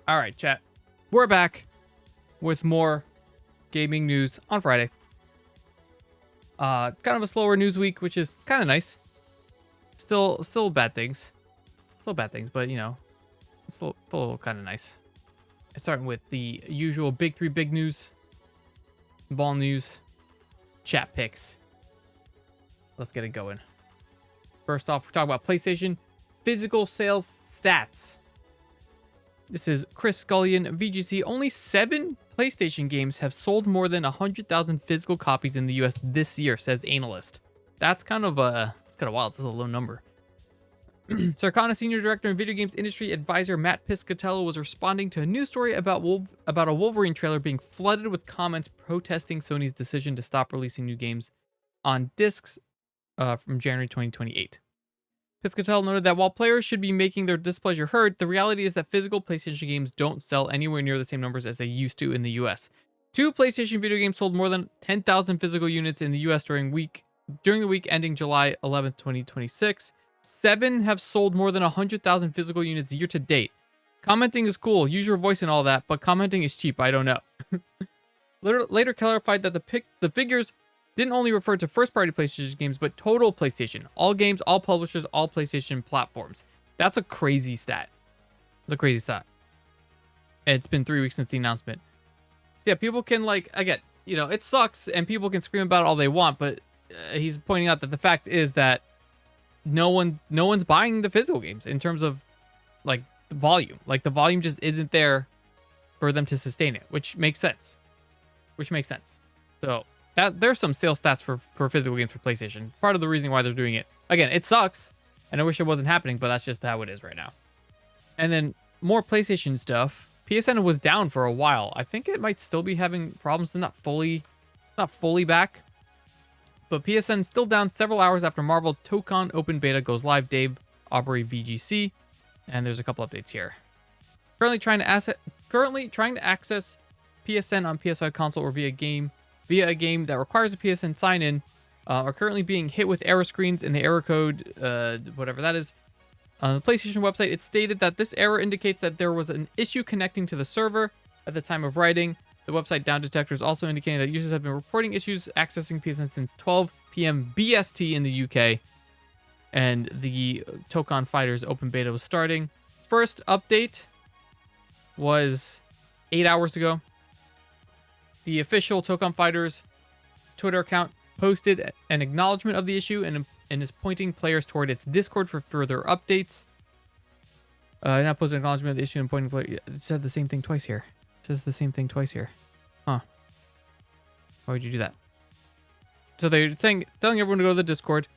All right, chat. We're back with more gaming news on Friday. Kind of a slower news week, which is kind of nice. Still bad things. Still bad things, but you know, still kind of nice. Starting with the usual big three big news. Ball news. Chat picks. Let's get it going. First off, we're talking about PlayStation physical sales stats. This is Chris Scullion, VGC. Only 7 PlayStation games have sold more than 100,000 physical copies in the US this year, says analyst. That's kind of wild. This is a low number. Circana Senior Director and Video Games Industry Advisor Matt Piscatello was responding to a news story about a Wolverine trailer being flooded with comments protesting Sony's decision to stop releasing new games on discs from January 2028. Piscatello noted that while players should be making their displeasure heard, the reality is that physical PlayStation games don't sell anywhere near the same numbers as they used to in the US. 2 PlayStation video games sold more than 10,000 physical units in the US during the week ending July 11th, 2026. 7 have sold more than 100,000 physical units year to date. Commenting is cool, use your voice and all that, but commenting is cheap, I don't know. Later clarified that the figures didn't only refer to first-party PlayStation games, but total PlayStation. All games, all publishers, all PlayStation platforms. That's a crazy stat. It's a crazy stat. It's been 3 weeks since the announcement. So yeah, people can, like, again, you know, it sucks, and people can scream about it all they want, but he's pointing out that the fact is that no one's buying the physical games in terms of, like, the volume. Like, the volume just isn't there for them to sustain it, which makes sense. So there's some sales stats for physical games for PlayStation. Part of the reason why they're doing it. Again, it sucks, and I wish it wasn't happening, but that's just how it is right now. And then more PlayStation stuff. PSN was down for a while. I think it might still be having problems. They're not fully back. But PSN still down several hours after Marvel Tokon Open Beta goes live. Dave Aubrey, VGC. And there's a couple updates here. Currently trying to access PSN on PS5 console or via a game that requires a PSN sign-in are currently being hit with error screens in the error code, whatever that is. On the PlayStation website, it stated that this error indicates that there was an issue connecting to the server at the time of writing. The website Down Detector is also indicating that users have been reporting issues accessing PSN since 12 p.m. BST in the UK. And the Tokon Fighters open beta was starting. First update was 8 hours ago. The official Tokon Fighters Twitter account posted an acknowledgement of the issue and is pointing players toward its Discord for further updates. Now posted an acknowledgement of the issue and pointing players. It said the same thing twice here. Huh. Why would you do that? So they're telling everyone to go to the Discord.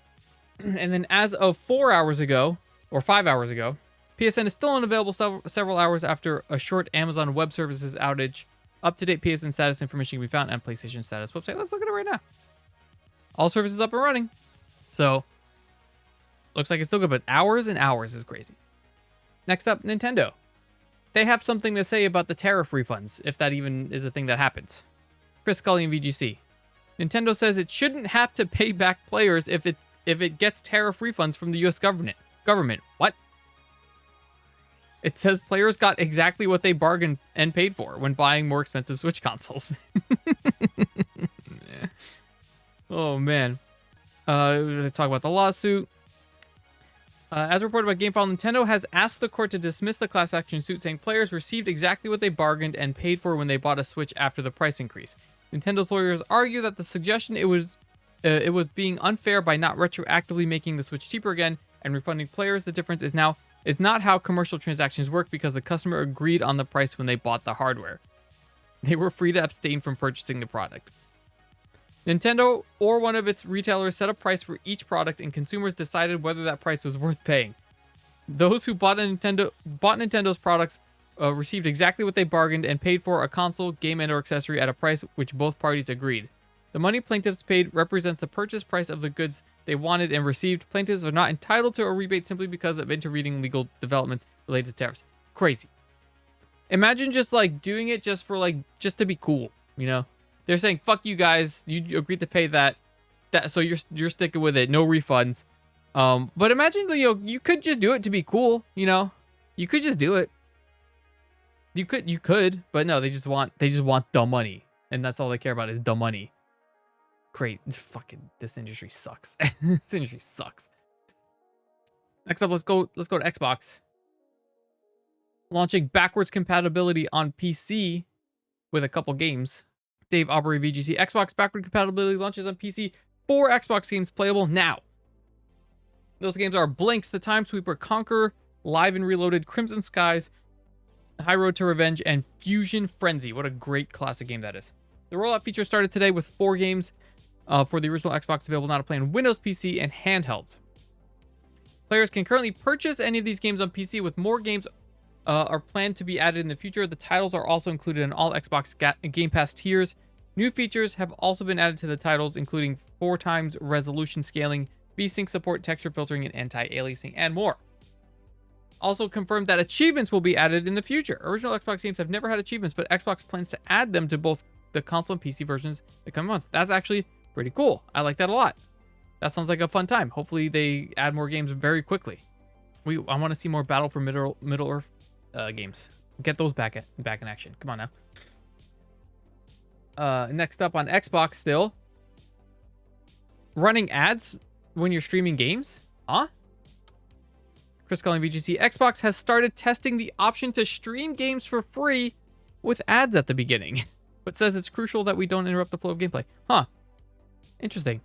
And then as of 4 hours ago, or 5 hours ago, PSN is still unavailable several hours after a short Amazon Web Services outage. Up-to-date PSN status information can be found on PlayStation status website. Let's look at it right now. All services up and running. So, looks like it's still good, but hours and hours is crazy. Next up, Nintendo. They have something to say about the tariff refunds, if that even is a thing that happens. Chris Scullion, VGC. Nintendo says it shouldn't have to pay back players if it gets tariff refunds from the US government. What? It says players got exactly what they bargained and paid for when buying more expensive Switch consoles. Oh, man. Let's talk about the lawsuit. As reported by GameFile, Nintendo has asked the court to dismiss the class action suit, saying players received exactly what they bargained and paid for when they bought a Switch after the price increase. Nintendo's lawyers argue that the suggestion it was being unfair by not retroactively making the Switch cheaper again and refunding players the difference is not how commercial transactions work because the customer agreed on the price when they bought the hardware. They were free to abstain from purchasing the product. Nintendo or one of its retailers set a price for each product and consumers decided whether that price was worth paying. Those who bought Nintendo's products received exactly what they bargained and paid for: a console, game, and/or accessory at a price which both parties agreed. The money plaintiffs paid represents the purchase price of the goods they wanted and received. Plaintiffs are not entitled to a rebate simply because of intervening legal developments related to tariffs. Crazy. Imagine just like doing it just to be cool, you know? They're saying, fuck you guys, you agreed to pay that so you're sticking with it, no refunds. But imagine, you know, you could just do it to be cool, you know? You could just do it. You could, but no, they just want the money, and that's all they care about is the money. Great, this industry sucks. This industry sucks. Next up, let's go to Xbox. Launching backwards compatibility on PC with a couple games. Dave Aubrey, VGC. Xbox backward compatibility launches on PC. 4 Xbox games playable now. Those games are Blinks, The Time Sweeper, Conquer, Live and Reloaded, Crimson Skies, High Road to Revenge, and Fusion Frenzy. What a great classic game that is. The rollout feature started today with 4 games for the original Xbox available now to play on Windows PC and handhelds. Players can currently purchase any of these games on PC, with more games are planned to be added in the future. The titles are also included in all Xbox Game Pass tiers. New features have also been added to the titles, including 4x resolution scaling, VSync support, texture filtering, and anti-aliasing, and more. Also confirmed that achievements will be added in the future. Original Xbox games have never had achievements, but Xbox plans to add them to both the console and PC versions in the coming months. That's actually pretty cool. I like that a lot. That sounds like a fun time. Hopefully they add more games very quickly. I want to see more Battle for Middle Earth games. Get those back in action. Come on now. Next up on Xbox still. Running ads when you're streaming games? Huh? Chris Cullen, VGC. Xbox has started testing the option to stream games for free with ads at the beginning, but says it's crucial that we don't interrupt the flow of gameplay. Huh. Interesting.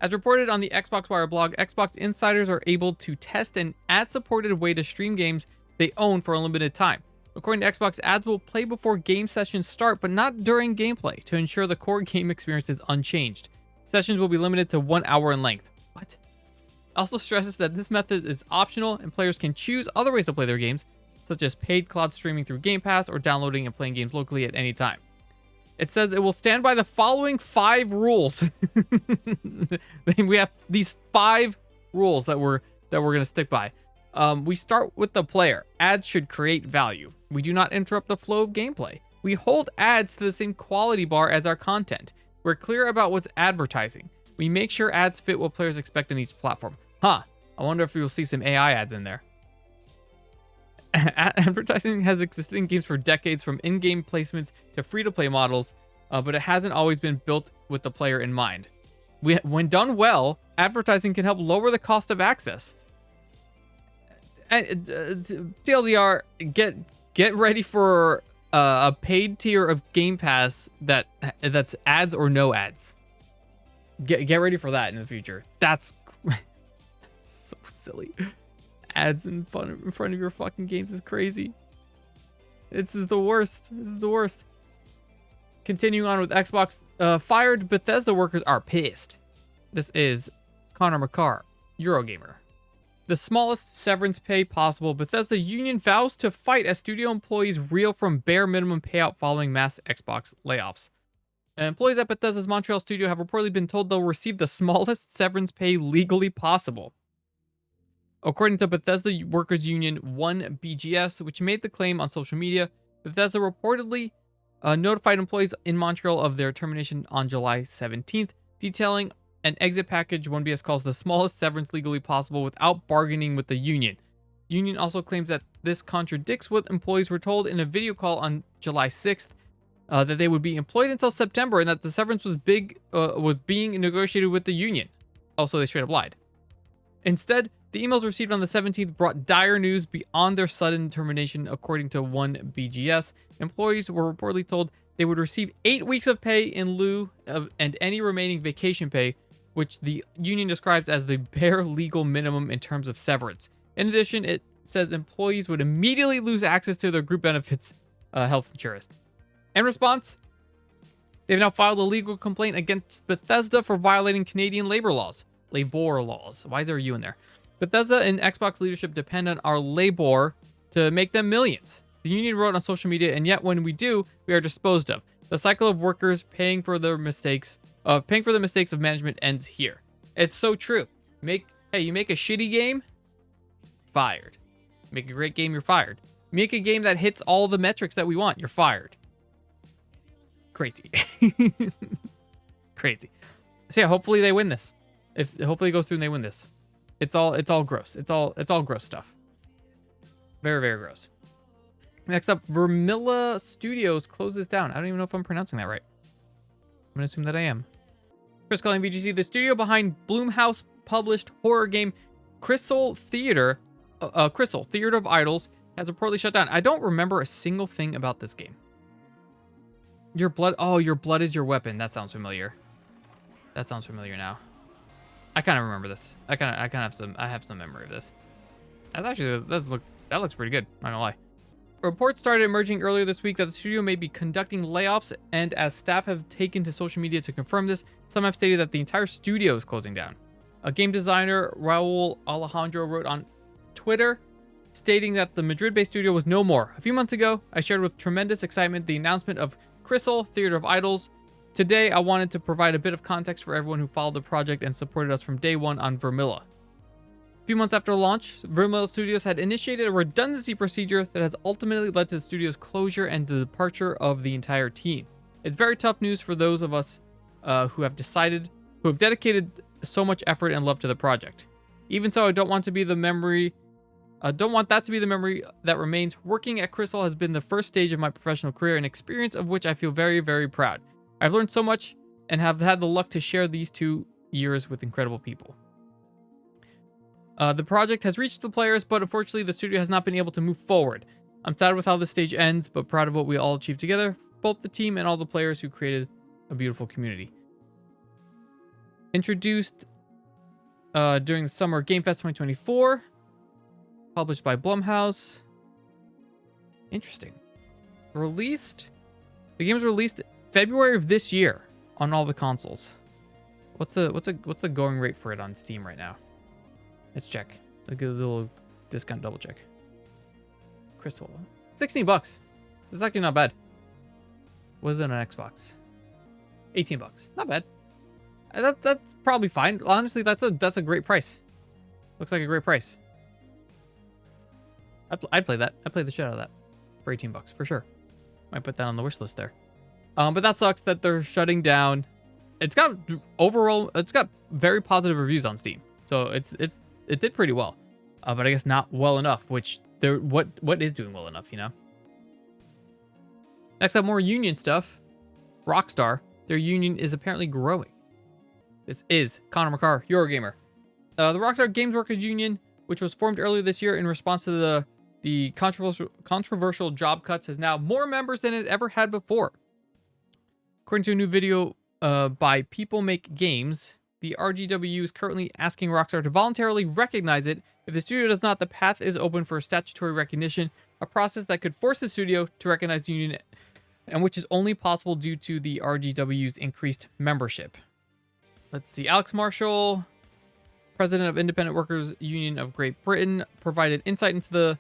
As reported on the Xbox Wire blog, Xbox insiders are able to test an ad-supported way to stream games they own for a limited time. According to Xbox, ads will play before game sessions start, but not during gameplay, to ensure the core game experience is unchanged. Sessions will be limited to 1 hour in length. What? Also stresses that this method is optional and players can choose other ways to play their games, such as paid cloud streaming through Game Pass or downloading and playing games locally at any time. It says it will stand by the following 5 rules. We have these 5 rules that we're going to stick by. We start with the player. Ads should create value. We do not interrupt the flow of gameplay. We hold ads to the same quality bar as our content. We're clear about what's advertising. We make sure ads fit what players expect on each platform. Huh. I wonder if we will see some AI ads in there. Advertising has existed in games for decades, from in-game placements to free-to-play models, but it hasn't always been built with the player in mind. When done well, advertising can help lower the cost of access. TLDR, get ready for a paid tier of Game Pass that's ads or no ads. Get ready for that in the future. That's so silly. Ads in front of your fucking games is crazy. This is the worst. This is the worst. Continuing on with Xbox, fired Bethesda workers are pissed. This is Connor McCarr, Eurogamer. The smallest severance pay possible, Bethesda union vows to fight as studio employees reel from bare minimum payout following mass Xbox layoffs. Employees at Bethesda's Montreal studio have reportedly been told they'll receive the smallest severance pay legally possible. According to Bethesda Workers Union 1BGS, which made the claim on social media, Bethesda reportedly notified employees in Montreal of their termination on July 17th, detailing an exit package 1BS calls the smallest severance legally possible without bargaining with the union. The union also claims that this contradicts what employees were told in a video call on July 6th, that they would be employed until September and that the severance was being negotiated with the union. Also, they straight up lied. Instead, the emails received on the 17th brought dire news beyond their sudden termination. According to 1BGS, employees were reportedly told they would receive 8 weeks of pay in lieu of and any remaining vacation pay, which the union describes as the bare legal minimum in terms of severance. In addition, it says employees would immediately lose access to their group benefits, health insurance. In response, they've now filed a legal complaint against Bethesda for violating Canadian labor laws. Labor laws. Why is there a U in there? Bethesda and Xbox leadership depend on our labor to make them millions. The union wrote on social media, and yet when we do, we are disposed of. The cycle of workers paying for the mistakes of management ends here. It's so true. You make a shitty game, fired. Make a great game, you're fired. Make a game that hits all the metrics that we want, you're fired. Crazy. Crazy. So yeah, hopefully they win this. Hopefully it goes through and they win this. It's all gross. It's all gross stuff. Very, very gross. Next up, Vermilla Studios closes down. I don't even know if I'm pronouncing that right. I'm going to assume that I am. Chris calling VGC, the studio behind Blumhouse published horror game Crystal Theater of Idols has reportedly shut down. I don't remember a single thing about this game. Your blood is your weapon. That sounds familiar. That sounds familiar now. I kind of remember this. I have some memory of this. That looks pretty good, not gonna lie. Reports started emerging earlier this week that the studio may be conducting layoffs, and as staff have taken to social media to confirm this, some have stated that the entire studio is closing down. A game designer, Raul Alejandro, wrote on Twitter, stating that the Madrid-based studio was no more. A few months ago, I shared with tremendous excitement the announcement of Crystal Theater of Idols. Today, I wanted to provide a bit of context for everyone who followed the project and supported us from day one on Vermilla. A few months after launch, Vermilla Studios had initiated a redundancy procedure that has ultimately led to the studio's closure and the departure of the entire team. It's very tough news for those of us who have dedicated so much effort and love to the project. Even so, I don't want that to be the memory that remains. Working at Crystal has been the first stage of my professional career, an experience of which I feel very, very proud. I've learned so much and have had the luck to share these 2 years with incredible people. The project has reached the players, but unfortunately the studio has not been able to move forward. I'm sad with how this stage ends, but proud of what we all achieved together, both the team and all the players who created a beautiful community. Introduced during the Summer Game Fest 2024, published by Blumhouse. Interesting. The game was released February of this year on all the consoles. What's the going rate for it on Steam right now? Let's check. Look at a little discount double check. Crystal. $16. This is actually not bad. What is it on Xbox? $18. Not bad. That's probably fine. Honestly, that's a great price. Looks like a great price. I'd play that. I'd play the shit out of that for $18 for sure. Might put that on the wish list there. But that sucks that they're shutting down. It's got very positive reviews on Steam, so it did pretty well. But I guess not well enough. Which what is doing well enough, you know? Next up, more union stuff. Rockstar, their union is apparently growing. This is Connor McCarr, Eurogamer. The Rockstar Games Workers Union, which was formed earlier this year in response to the controversial job cuts, has now more members than it ever had before. According to a new video by People Make Games, the RGWU is currently asking Rockstar to voluntarily recognize it. If the studio does not, the path is open for statutory recognition, a process that could force the studio to recognize the union, and which is only possible due to the RGWU's increased membership. Let's see. Alex Marshall, president of Independent Workers Union of Great Britain, provided insight into the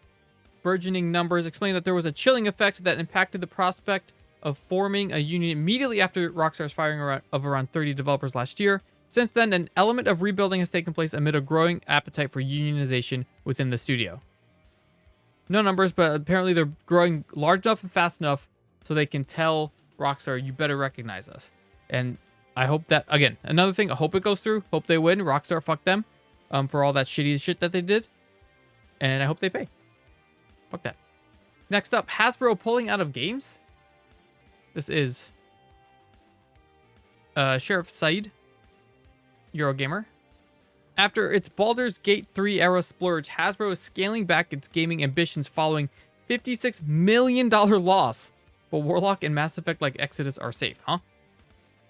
burgeoning numbers, explaining that there was a chilling effect that impacted the prospect of forming a union immediately after Rockstar's firing of around 30 developers last year. Since then, an element of rebuilding has taken place amid a growing appetite for unionization within the studio. No numbers, but apparently they're growing large enough and fast enough so they can tell Rockstar, you better recognize us. And I hope that, again, another thing, I hope it goes through. Hope they win. Rockstar, fuck them for all that shitty shit that they did. And I hope they pay. Fuck that. Next up, Hasbro pulling out of games. This is Sheriff Said, Eurogamer. After its Baldur's Gate 3 era splurge, Hasbro is scaling back its gaming ambitions following $56 million loss. But Warlock and Mass Effect like Exodus are safe, huh?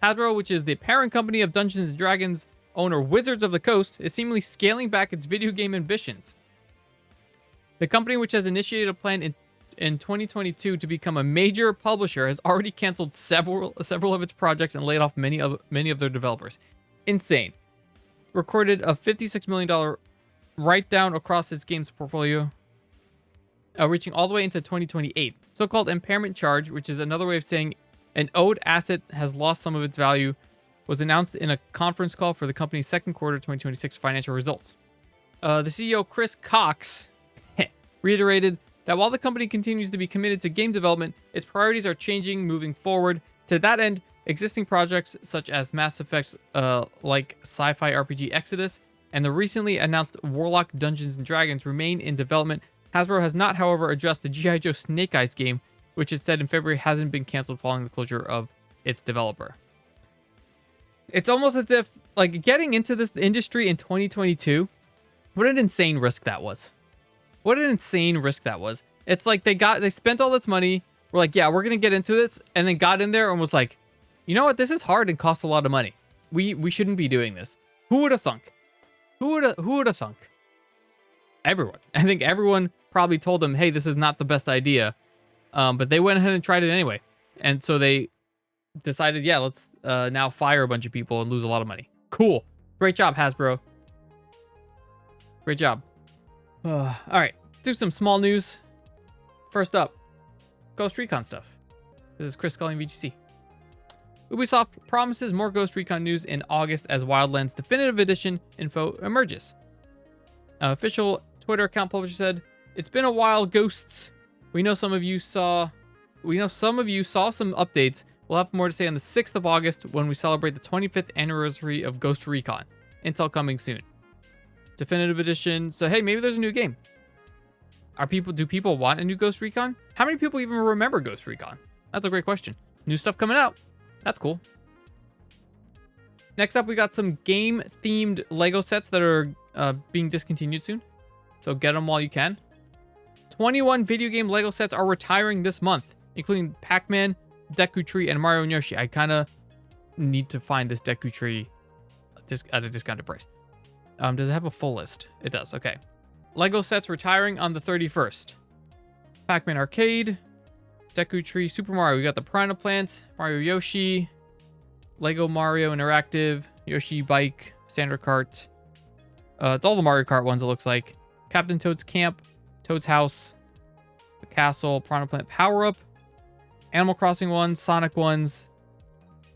Hasbro, which is the parent company of Dungeons & Dragons owner Wizards of the Coast, is seemingly scaling back its video game ambitions. The company, which has initiated a plan in 2022 to become a major publisher, has already canceled several of its projects and laid off many of their developers. Insane. Recorded a $56 million write-down across its games portfolio, reaching all the way into 2028. So-called impairment charge, which is another way of saying an owed asset has lost some of its value, was announced in a conference call for the company's second quarter 2026 financial results. The CEO, Chris Cox, reiterated that while the company continues to be committed to game development, its priorities are changing moving forward. To that end, existing projects such as Mass Effect like sci-fi RPG Exodus and the recently announced Warlock Dungeons & Dragons remain in development, Hasbro has not, however, addressed the G.I. Joe Snake Eyes game, which it said in February hasn't been canceled following the closure of its developer. It's almost as if, like, getting into this industry in 2022, what an insane risk that was. What an insane risk that was. It's like they spent all this money. We're like, yeah, we're going to get into this. And then got in there and was like, you know what? This is hard and costs a lot of money. We shouldn't be doing this. Who would have thunk? Who would have thunk? Everyone. I think everyone probably told them, hey, this is not the best idea. But they went ahead and tried it anyway. And so they decided, yeah, let's now fire a bunch of people and lose a lot of money. Cool. Great job, Hasbro. Great job. All right. Do some small news. First up, Ghost Recon stuff. This is Chris calling VGC. Ubisoft promises more Ghost Recon news in August as Wildlands Definitive Edition info emerges. Official Twitter account publisher said, "It's been a while, Ghosts. We know some of you saw some updates. We'll have more to say on the 6th of August when we celebrate the 25th anniversary of Ghost Recon. Intel coming soon. Definitive Edition. So hey, maybe there's a new game. Do people want a new Ghost Recon? How many people even remember Ghost Recon? That's a great question. New stuff coming out. That's cool. Next up, we got some game-themed Lego sets that are being discontinued soon. So get them while you can. 21 video game Lego sets are retiring this month, including Pac-Man, Deku Tree, and Mario and Yoshi. I kind of need to find this Deku Tree at a discounted price. Does it have a full list? It does. Okay. Lego sets retiring on the 31st. Pac-Man Arcade, Deku Tree, Super Mario. We got the Piranha Plant, Mario Yoshi, Lego Mario Interactive, Yoshi Bike, Standard Kart. It's all the Mario Kart ones, it looks like. Captain Toad's Camp, Toad's House, the Castle, Piranha Plant Power Up, Animal Crossing ones, Sonic ones,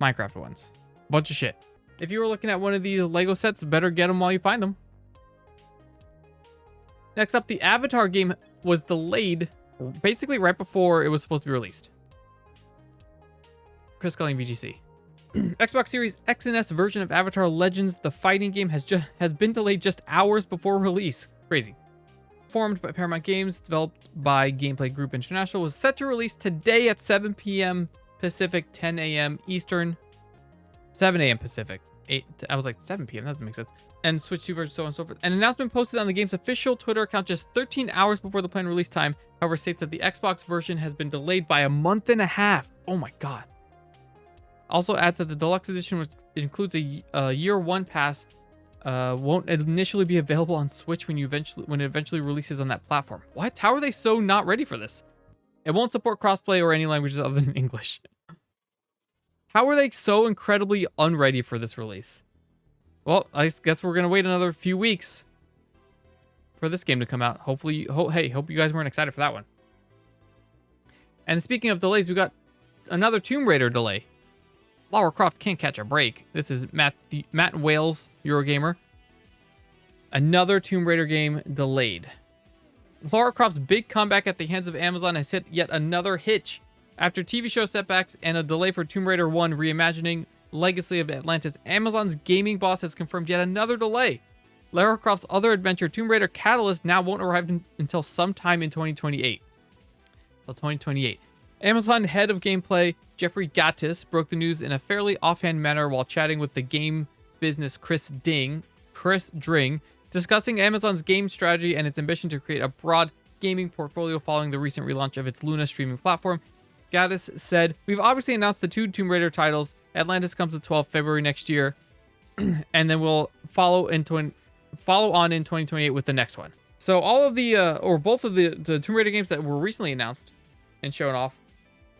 Minecraft ones. Bunch of shit. If you were looking at one of these Lego sets, better get them while you find them. Next up, the Avatar game was delayed basically right before it was supposed to be released. Chris calling VGC. Xbox Series X and S version of Avatar Legends, the fighting game, has been delayed just hours before release. Crazy. Formed by Paramount Games, developed by Gameplay Group International, was set to release today at 7 p.m. Pacific, 10 a.m. Eastern, 7 a.m. Pacific. I was like 7 p.m. That doesn't make sense. And Switch 2 version, so on and so forth. An announcement posted on the game's official Twitter account just 13 hours before the planned release time, however, states that the Xbox version has been delayed by a month and a half. Oh my god. Also adds that the deluxe edition, which includes a year one pass, won't initially be available on Switch when it eventually releases on that platform. What? How are they so not ready for this? It won't support crossplay or any languages other than English. How are they so incredibly unready for this release? Well, I guess we're going to wait another few weeks for this game to come out. Hopefully, hope you guys weren't excited for that one. And speaking of delays, we got another Tomb Raider delay. Lara Croft can't catch a break. This is Matt Wales, Eurogamer. Another Tomb Raider game delayed. Lara Croft's big comeback at the hands of Amazon has hit yet another hitch. After TV show setbacks and a delay for Tomb Raider 1 reimagining Legacy of Atlantis, Amazon's gaming boss has confirmed yet another delay. Lara Croft's other adventure, Tomb Raider Catalyst, now won't arrive until sometime in 2028. Until 2028. Amazon head of gameplay, Jeffrey Gattis, broke the news in a fairly offhand manner while chatting with the game business Chris Dring, discussing Amazon's game strategy and its ambition to create a broad gaming portfolio following the recent relaunch of its Luna streaming platform. Gattis said, "We've obviously announced the 2 Tomb Raider titles. Atlantis comes the 12th February next year, and then we'll follow on in 2028 with the next one." So all of the, or both of the Tomb Raider games that were recently announced and shown off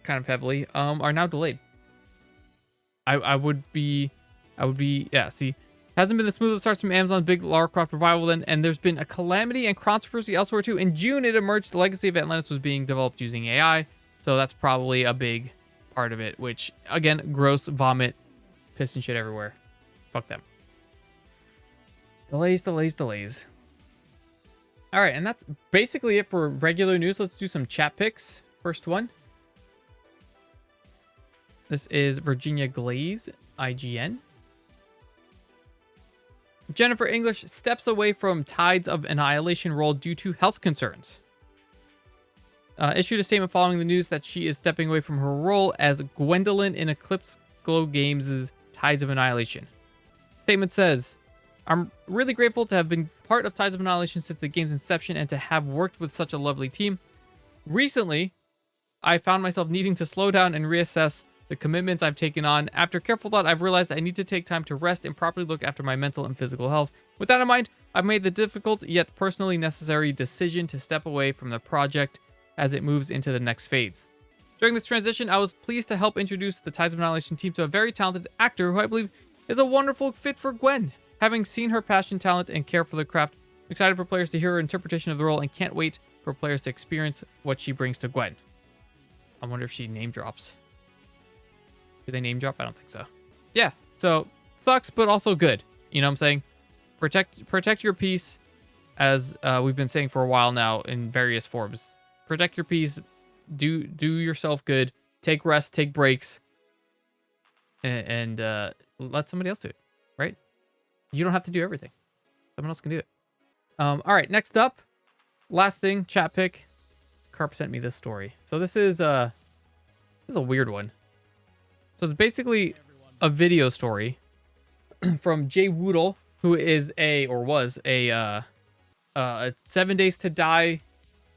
kind of heavily, are now delayed. I would be, yeah, see, hasn't been the smoothest starts from Amazon's big Lara Croft revival then, and there's been a calamity and controversy elsewhere too. In June, it emerged the Legacy of Atlantis was being developed using AI. So that's probably a big part of it, which, again, gross, vomit, piss and shit everywhere. Fuck them. Delays. All right, and that's basically it for regular news. Let's do some chat picks. First one. This is Virginia Glaze, IGN. Jennifer English steps away from Tides of Annihilation role due to health concerns. issued a statement following the news that she is stepping away from her role as Gwendolyn in Eclipse Glow Games' Ties of Annihilation. Statement says, I'm really grateful to have been part of Ties of Annihilation since the game's inception and to have worked with such a lovely team. Recently, I found myself needing to slow down and reassess the commitments I've taken on. After careful thought, I've realized I need to take time to rest and properly look after my mental and physical health. With that in mind, I've made the difficult yet personally necessary decision to step away from the project as it moves into the next phase. During this transition, I was pleased to help introduce the Ties of Annihilation team to a very talented actor who I believe is a wonderful fit for Gwen. Having seen her passion, talent, and care for the craft, I'm excited for players to hear her interpretation of the role and can't wait for players to experience what she brings to Gwen. I wonder if she name drops. Do they name drop? I don't think so. Yeah, so sucks, but also good. You know what I'm saying? Protect your peace, as we've been saying for a while now in various forms. Protect your peace. Do yourself good. Take rest. Take breaks. And let somebody else do it. Right? You don't have to do everything. Someone else can do it. All right. Next up, last thing. Chat pick. Carp sent me this story. So this is a weird one. So it's basically a video story from Jay Woodle, who is was a 7 Days to Die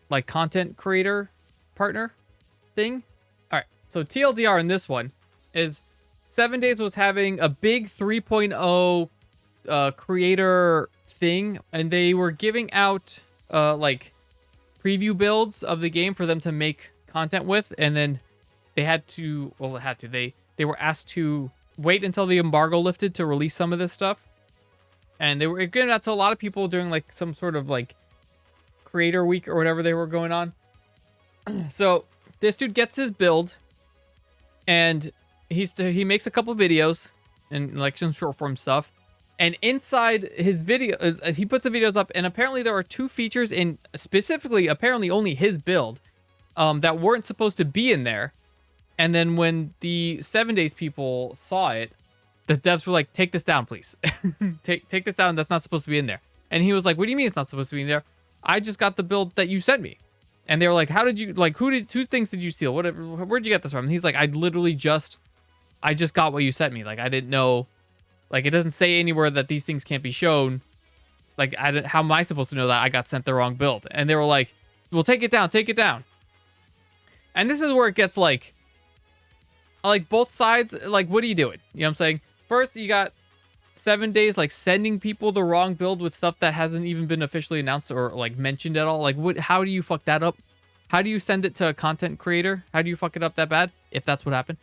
like content creator partner thing. All right. So TLDR in this one is 7 Days was having a big 3.0 creator thing, and they were giving out like preview builds of the game for them to make content with, and then they were asked to wait until the embargo lifted to release some of this stuff. And they were giving it out to a lot of people during like some sort of like creator week or whatever they were going on. So this dude gets his build and he makes a couple videos and like some short form stuff. And inside his video, he puts the videos up, and apparently there are two features in specifically apparently only his build that weren't supposed to be in there. And then when the 7 Days people saw it, the devs were like, take this down, please. take this down. That's not supposed to be in there. And he was like, what do you mean it's not supposed to be in there? I just got the build that you sent me. And they were like, how did you, like, whose things did you steal? Whatever, where'd you get this from? And he's like, I just got what you sent me. Like, I didn't know, like, it doesn't say anywhere that these things can't be shown. Like, how am I supposed to know that I got sent the wrong build? And they were like, well, take it down, take it down. And this is where it gets like both sides, like, what are you doing? You know what I'm saying? First, you got 7 Days, like, sending people the wrong build with stuff that hasn't even been officially announced or, like, mentioned at all. Like, how do you fuck that up? How do you send it to a content creator? How do you fuck it up that bad, if that's what happened?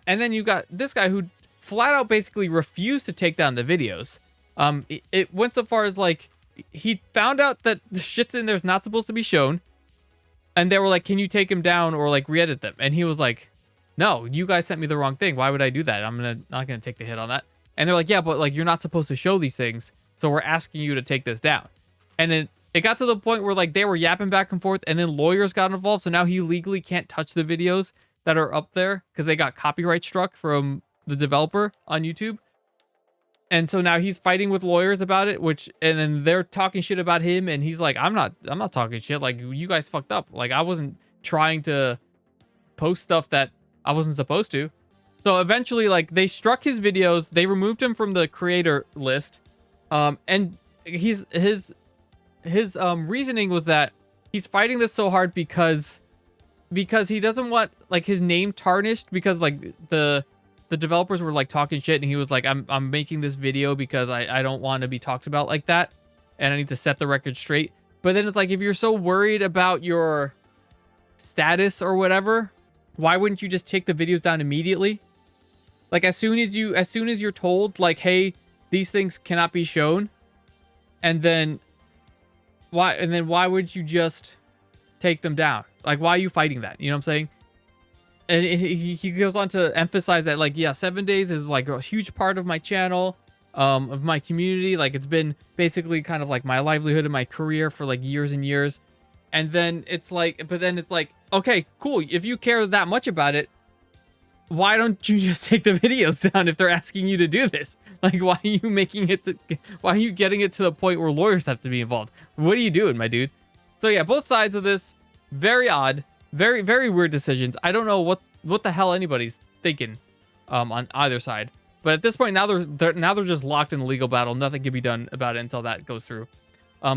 And then you got this guy who flat out basically refused to take down the videos. It went so far as, like, he found out that the shit's in there's not supposed to be shown. And they were like, can you take him down or, like, re-edit them? And he was like, no, you guys sent me the wrong thing. Why would I do that? I'm not gonna take the hit on that. And they're like, yeah, but like you're not supposed to show these things, so we're asking you to take this down. And then it got to the point where like they were yapping back and forth, and then lawyers got involved, so now he legally can't touch the videos that are up there because they got copyright struck from the developer on YouTube. And so now he's fighting with lawyers about it, and then they're talking shit about him, and he's like, I'm not talking shit. Like, you guys fucked up. Like, I wasn't trying to post stuff that I wasn't supposed to. So eventually, like, they struck his videos, they removed him from the creator list. And his reasoning was that he's fighting this so hard because he doesn't want like his name tarnished, because like the developers were like talking shit, and he was like, I'm making this video because I don't want to be talked about like that, and I need to set the record straight. But then it's like, if you're so worried about your status or whatever, why wouldn't you just take the videos down immediately? Like, as soon as you're told like, hey, these things cannot be shown, and then why would you just take them down? Like, why are you fighting that? You know what I'm saying? And he goes on to emphasize that, like, yeah, 7 Days is like a huge part of my channel, of my community. Like, it's been basically kind of like my livelihood and my career for like years and years. And then it's like, okay, cool. If you care that much about it, why don't you just take the videos down if they're asking you to do this? Like, why are you getting it to the point where lawyers have to be involved? What are you doing, my dude? So yeah, both sides of this. Very odd. Very, very weird decisions. I don't know what the hell anybody's thinking on either side. But at this point, now they're just locked in a legal battle. Nothing can be done about it until that goes through.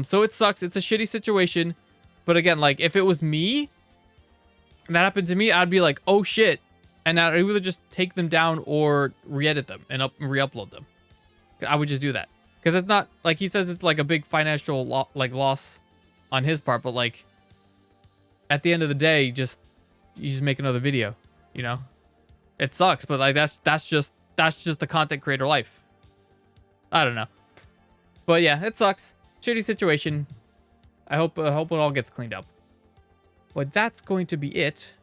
So it sucks. It's a shitty situation. But again, like, if it was me, and that happened to me, I'd be like, oh shit. And I'd either just take them down or re-edit them and re-upload them. I would just do that. Because it's not, like he says, it's like a big financial loss on his part. But like, at the end of the day, you just make another video, you know? It sucks, but like, that's just the content creator life. I don't know. But yeah, it sucks. Shitty situation. I hope it all gets cleaned up. But that's going to be it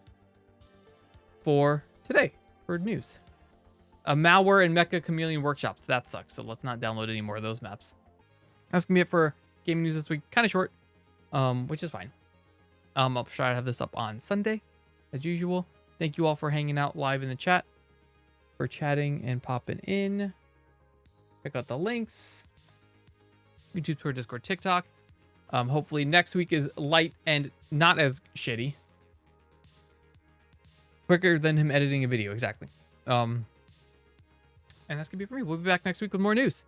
for today for news. Malware and Mecha Chameleon workshops. That sucks. So let's not download any more of those maps. That's gonna be it for gaming news this week. Kind of short, which is fine. I'll try to have this up on Sunday, as usual. Thank you all for hanging out live in the chat, for chatting and popping in. Check out the links. YouTube, Twitter, Discord, TikTok. Hopefully next week is light and not as shitty. Quicker than him editing a video, exactly. And that's gonna be it for me. We'll be back next week with more news.